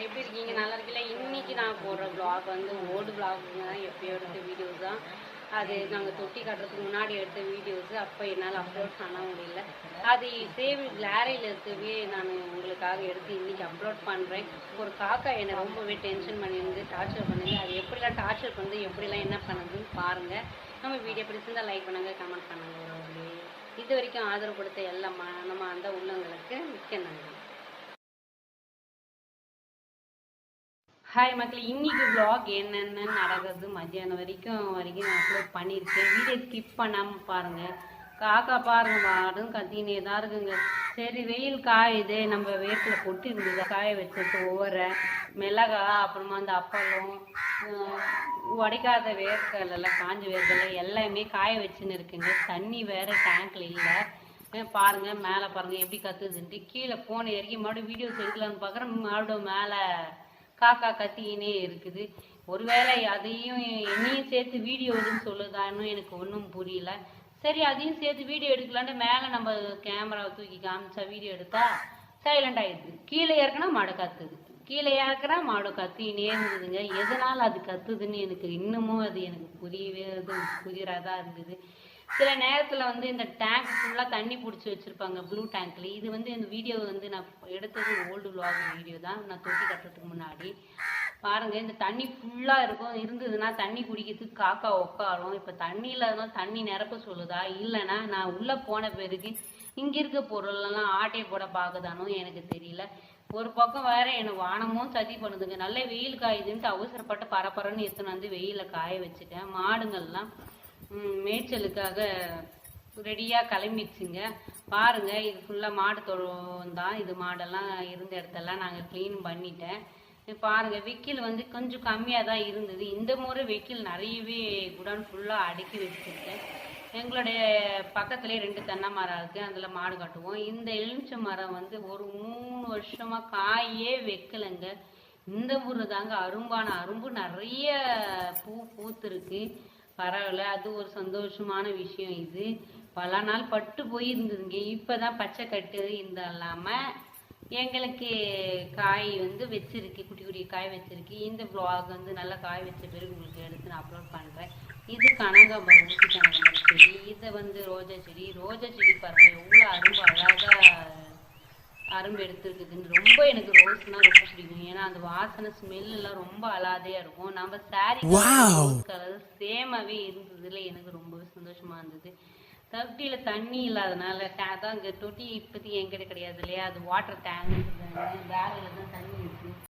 எப்படி இருக்கீங்க? நல்லா இருக்கீங்களா? இன்னைக்கு நான் போடுற வ்ளாக் வந்து ஓல்டு வ்ளாகுங்க தான், எப்பயோ எடுத்த வீடியோஸ் தான். அது நாங்கள் தொட்டி கட்டுறதுக்கு முன்னாடி எடுத்த வீடியோஸு. அப்போ என்னால் அப்லோட் பண்ண முடியல. அது சேவ் கேலரியில் இருக்கவே நான் உங்களுக்காக எடுத்து இன்றைக்கி அப்லோட் பண்ணுறேன். ஒரு காக்கா என்னை ரொம்பவே டென்ஷன் பண்ணியிருந்து டார்ச்சர் பண்ணுது. அது எப்படிலாம் டார்ச்சர் பண்ணுது, எப்படிலாம் என்ன பண்ணுதுன்னு பாருங்கள். நம்ம வீடியோ பிடிச்சிருந்தால் லைக் பண்ணுங்கள், கமெண்ட் பண்ணுங்கள். இது வரைக்கும் ஆதரவு கொடுத்த எல்லா நம்ம அந்த உள்ளங்களுக்கு மிக்க நன்றி. ஹாய் மக்கள், இன்னைக்கு வ்ளாக் என்னென்னு நடக்குது மத்தியானம் வரைக்கும் நான் அப்லோட் பண்ணியிருக்கேன். வீடியோ ஸ்கிப் பண்ணாமல் பாருங்கள். காக்கா பாருங்க மாடும் கத்தினே தான் இருக்குங்க. சரி, வெயில் காயுது, நம்ம வேர்க்கில் பொட்டு இருந்தது காய வச்சது ஒவ்வொரு மிளகா, அப்புறமா அந்த அப்பளம், உடைக்காத வேர்க்கடலை, காஞ்ச வேர்க்கடலை எல்லாமே காய வச்சுன்னு இருக்குங்க. தண்ணி வேறு டேங்க்கில் இல்லை. பாருங்கள் மேலே பாருங்கள் எப்படி கத்துதுன்ட்டு. கீழே போன இறக்கி மறுபடியும் வீடியோஸ் எடுக்கலான்னு பார்க்குறேன். மறுபடியும் மேலே காக்கா கத்திக்கினே இருக்குது. ஒருவேளை அதையும் என்னையும் சேர்த்து வீடியோ எடுன்னு சொல்லுதான்னு எனக்கு ஒன்றும் புரியல. சரி, அதையும் சேர்த்து வீடியோ எடுக்கலான்ட்டு மேலே நம்ம கேமராவை தூக்கி காமிச்சா வீடியோ எடுத்தா சைலண்ட் ஆகிடுது. கீழே இறக்குனா மாடு கத்துது, கீழே இறக்குனா மாடு கத்தினே இருந்ததுங்க. எதனால் அது கத்துதுன்னு எனக்கு இன்னமும் அது எனக்கு புரியறதா இருந்தது. சில நேரத்தில் வந்து இந்த டேங்க் ஃபுல்லாக தண்ணி பிடிச்சி வச்சுருப்பாங்க ப்ளூ டேங்க்கில். இது வந்து இந்த வீடியோ வந்து நான் எடுத்தது ஓல்டு வ்ளாக் வீடியோ தான், நான் தொட்டி கட்டுறதுக்கு முன்னாடி. பாருங்கள், இந்த தண்ணி ஃபுல்லாக இருந்ததுன்னா தண்ணி குடிக்கிறதுக்கு காக்கா உட்காரும். இப்போ தண்ணி இல்லாதனால தண்ணி நிரப்ப சொல்லுதா, இல்லைன்னா நான் உள்ளே போன பிறகு இங்கே இருக்க பொருளெல்லாம் ஆட்டையை போட பார்க்குதானோ எனக்கு தெரியல. ஒரு பக்கம் வேறு எனக்கு வானமும் சதி பண்ணுதுங்க. நல்ல வெயில் காயுதுன்ட்டு அவசரப்பட்டு பரப்பரன்னு எடுத்துன்னு வந்து வெயிலில் காய வச்சுட்டேன். மாடுங்கள்லாம் மேய்ச்சலுக்காக ரெடியாக கிளம்பிடுச்சுங்க. பாருங்கள், இது ஃபுல்லாக மாடு தொழுவம் தான். இது மாடெல்லாம் இருந்த இடத்தெல்லாம் நாங்கள் க்ளீன் பண்ணிட்டேன். பாருங்கள், வெக்கில் வந்து கொஞ்சம் கம்மியாக தான் இருந்தது. இந்த முறை வெக்கில் நிறையவே குடான் ஃபுல்லாக அடுக்கி வச்சுருக்கேன். எங்களுடைய பக்கத்துலேயே 2 தென்னை மரம் இருக்குது, அதில் மாடு கட்டுவோம். இந்த எலுமிச்சை மரம் வந்து ஒரு 3 வருஷமாக காயே வைக்கலைங்க. இந்த ஊர் தாங்க அரும்பான அரும்பு நிறைய பூத்துருக்கு. பரவாயில்ல, அது ஒரு சந்தோஷமான விஷயம். இது பல நாள் பட்டு போயிருந்ததுங்க. இப்போ தான் பச்சை கட்டு இந்த இல்லாமல் எங்களுக்கு காய் வந்து வச்சிருக்கு, குட்டி குட்டி காய் வச்சிருக்கு. இந்த வ்ளாக் வந்து நல்லா காய் வச்ச பிறகு உங்களுக்கு எடுத்து நான் அப்லோட் பண்ணுறேன். இது கனகாம்பரம், ஊசி கனகாம்பரம் செடி. இதை வந்து ரோஜா செடி பாருங்கள் எவ்வளோ அரும்பு அழகாக அரும்பு எடுத்துருக்குதுன்னு. ரொம்ப எனக்கு ரோஸ்னால் ரொம்ப பிடிக்கும். ஏன்னா அந்த வாசனை ஸ்மெல்லாம் ரொம்ப அழகாதையாக இருக்கும். நம்ம சாரி ரோஸ் கலர் சேமாகவே இருந்ததுல எனக்கு ரொம்பவே சந்தோஷமாக இருந்தது. தொட்டியில் தண்ணி இல்லாதனால தான் இங்கே தொட்டி இப்போதைக்கு என்கிட்ட கிடையாது இல்லையா, அது வாட்டர் டேங்க் பேரலில் தான் தண்ணி இருக்குது.